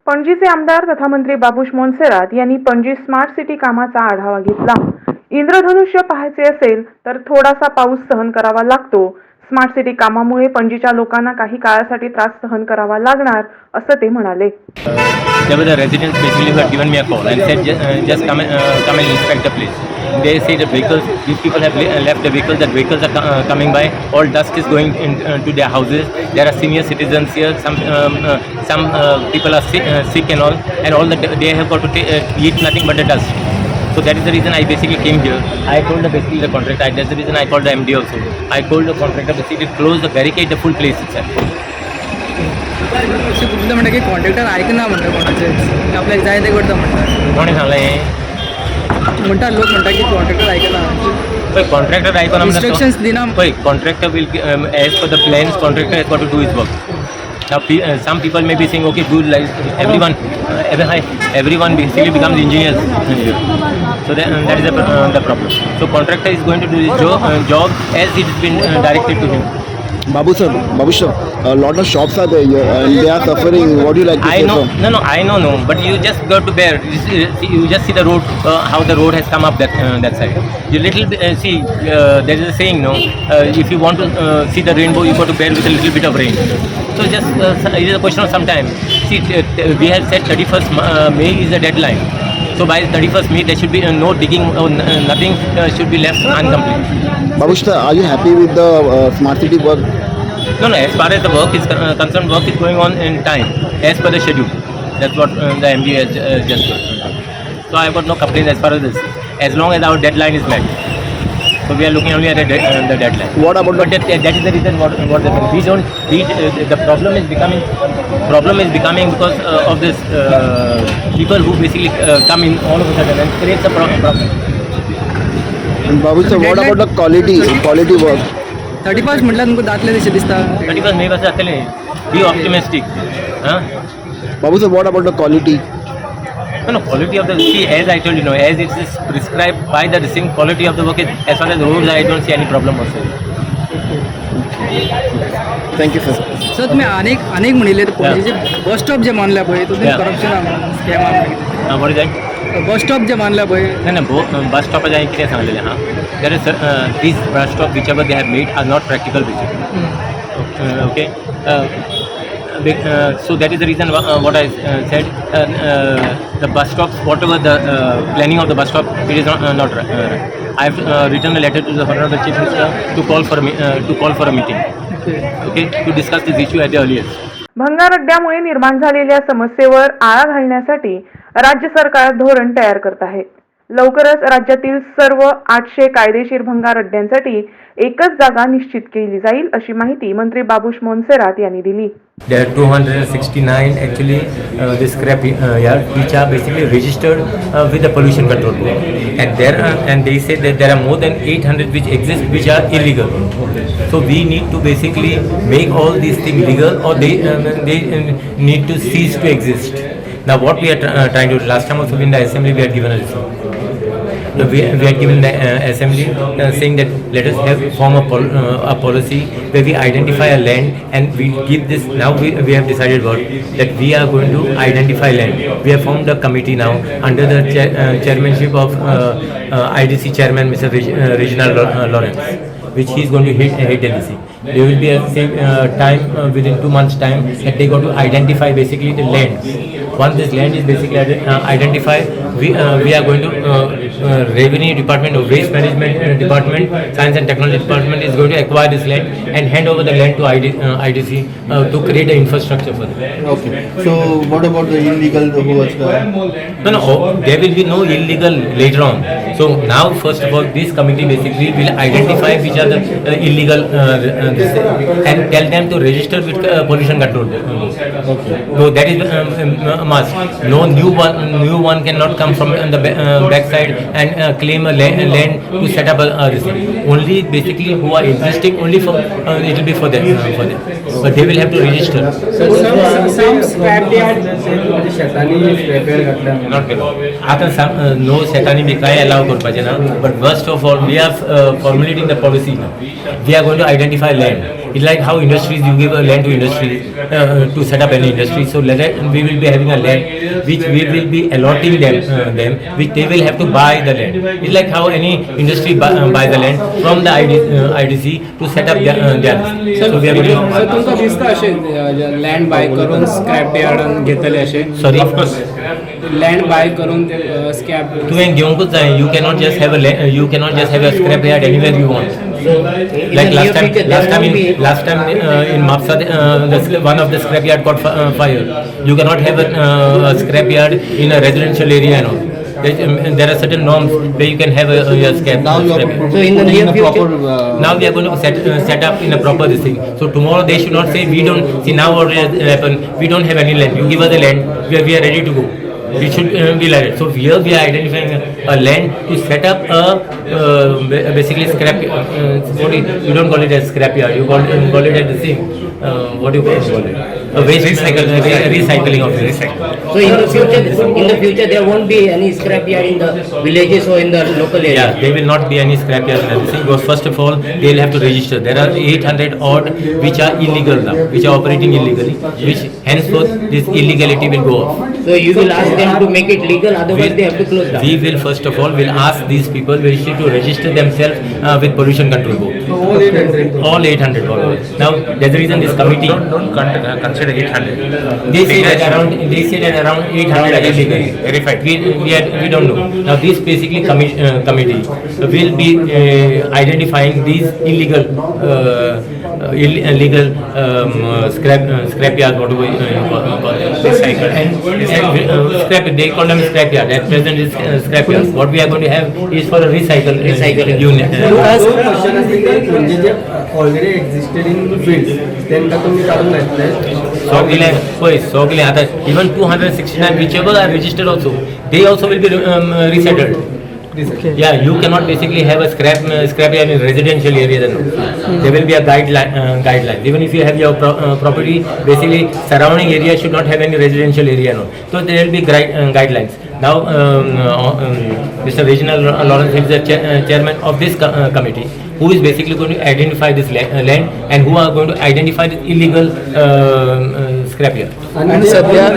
पणजीचे आमदार तथा मंत्री बाबुश मोन्सेरात यांनी पणजी स्मार्ट सिटी कामाचा आढावा घेतला। इंद्रधनुष्य पाहायचे असेल तर थोडासा पाऊस सहन करावा लागतो। स्मार्ट सिटी कामामुळे पणजीच्या लोकांना काही काळासाठी त्रास सहन करावा लागणार असं ते म्हणाले। There were the residents basically who had given me a call and said just come and inspect the place. They say the vehicles, these people have left the vehicles, that vehicles are coming by, all dust is going into their houses. There are senior citizens here, some people are sick and all that they have got to eat nothing but the dust. So that is the reason I basically came here. I told the contractor, that's the reason I called the MD also. I told the contractor basically close the barricade the full place itself. तुमचं म्हणतं की contractor ऐकणार म्हणतं कोणाचे आपल्याला जाय ते करतं म्हणतात कोणी सांगलं हे म्हणतात लोक म्हणतात की कॉन्ट्रॅक्टर ऐकणार पळय कॉन्ट्रॅक्टर ऐकून इन्स्ट्रक्शन्स दिना पळय contractor will as per the plans contractor has got to do his work. Now some people may be saying okay good like everyone basically becomes engineers here. So that is the problem. So contractor is going to do his job as it has been directed to him. Babush sir, a lot of shops are there here and they are suffering. What do you like to say? No, I know, but you just go to bear. You just see the road, how the road has come up that side. You see, there is a saying, no, if you want to see the rainbow, you go to bear with a little bit of rain. So just it is a question of some time. See, we have said 31st May is the deadline. So by 31st May, there should be no digging or nothing should be left incomplete. Babush sir, are you happy with the smart city work? No, as far as the work is concerned, work is going on in time, as per the schedule. That's what the MD has just told. So I have got no complaints as far as this, as long as our deadline is met. So we are looking only at the deadline. What about but that is the reason what we don't. The problem is becoming because of this people who basically come in all of a sudden and creates a problem. And Babush sir, what about the quality work? 31st म्हटलं तुमको दातले दिसे दिसता 31st May was actually be optimistic. Babush sir, what about the quality? No, quality of the as I told you, as it is prescribed by the same quality of the work is, as far as roads, I don't see any problem also. Thank you sir. Sir तुम्ही अनेक म्हणले पणजीचे बस stop जे मानल्या पळय तो corruption scam What is that? Bus stop जे मानल्या पळय नाही बस स्टॉप जाय कितें सांगलेलें हां देर is this bus stop which ever they have made are not practical basis okay so that is the reason what I said the bus stops whatever the planning of the bus stop it is not right. I have written a letter to the Honorable Chief Minister to call for a meeting okay to discuss this issue at the earliest. भंगारड्ड्यामुळे निर्माण झालेल्या समस्येवर आळा घालण्यासाठी राज्य सरकार धोरण तयार करत आहे। लवकरच राज्यातील सर्व 800 कायदेशीर भंगारड्ड्यांसाठी एकच जागा निश्चित केली जाईल अशी माहिती मंत्री बाबुश मोन्सेरात यांनी दिली। There are 269 actually the Scrapyard which are basically registered with the pollution control board, and they say that there are more than 800 which exist which are illegal. So we need to basically make all these things legal, or they need to cease to exist. Now what we are trying to do, last time also in the assembly we had given a resolution. We had given the assembly saying that let us form a policy where we identify a land and we give this. Now we have decided that we are going to identify land. We have formed a committee now under the chairmanship of IDC chairman Mr. Reginald Lawrence, which he is going to head LDC. There will be a time within 2 months time that they got to identify basically the land. Once this land is basically identified, we are going to Revenue Department or Waste Management Department, Science and Technology Department is going to acquire this land and hand over the land to IDC to create an infrastructure for them. Okay. So what about the illegal works? No, there will be no illegal later on. So now first of all this committee basically will identify which are the illegal and tell them to register with pollution control. Okay. So that is must. No new one cannot come from the backside and claim a land to set up a receipt. Only basically who are existing only for it will be for them. But they will have to register. some scrapyard Not आता no शेतांनी B काय allow करपाचें ना. But first of all we are formulating the policy now. We are going to identify land. It's like how industries, you give a land to industries to set up any industry. So we will be having a land which we will be allotting them which they will have to buy the land. It's like how any industry buy the land from the IDC to set up their so we are going sir तुमकां दिसता अशें land buy करून scrap यार्डान घेतले अशें sorry of course land buy करून scrap तुवें घेवंकूच जाय. You cannot just have a scrap yard anywhere you want. Like last time in Mapsa, one of the scrap yard caught fire. You cannot have a scrap yard in a residential area and all. There are certain norms where you can have a scrap. Now you are scrap yard. So in the near future, Now we are going to set up in a proper this thing. So tomorrow they should not say we don't see now what has happened. We don't have any land. You give us the land. We are ready to go. It should be like that. So here we are identifying a land to set up a basically scrap. You don't call it as scrap yard. You call it as the thing. What do you call it? A waste recycling of recycle. So in the future there won't be any scrap yard in the villages or in the local area. Yeah, there will not be any scrap yard and everything. Because first of all, they will have to register. There are 800 odd which are illegal now, which are operating illegally. Which henceforth this illegality will go off. So you will ask them to make it legal, otherwise they have to close down. We will first of all will ask these people to register themselves with pollution control board. All 800 followers. Now that's the reason this committee. Don't consider 800. They say that around 800 are illegal. Verified. We don't know. Now this basically committee will be identifying these illegal scrap yards, whatever you call it. Recycle. And scrap, they call them scrap yard. At present is scrap yard. What we are going to have is for a recycle unit. म्हणजे जे already existed इन field त्यांना तुम्ही काढून घातलंय सगळे आता even 269 whichever are registered also, they also will be resettled. Yeah, you cannot basically have a scrap yard in residential area. Then there will be a guideline. Even if you have your property, basically surrounding area should not have any residential area. No. So there will be guidelines. Now, Mr. Regional Lawrence is the chairman of this committee, who is basically going to identify this land and who are going to identify the illegal scrap yard. आणि सध्या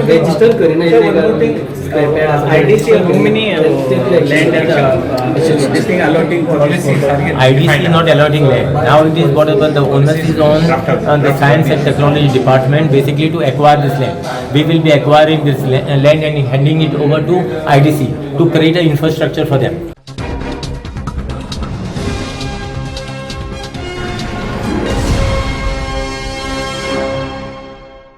register करीना illegal IDC how many land this thing allotting policies are here? IDC is not allotting land. Now it is whatever the onus is on the Science and Technology Department basically to acquire this land. We will be acquiring this land and handing it over to IDC to create an infrastructure for them.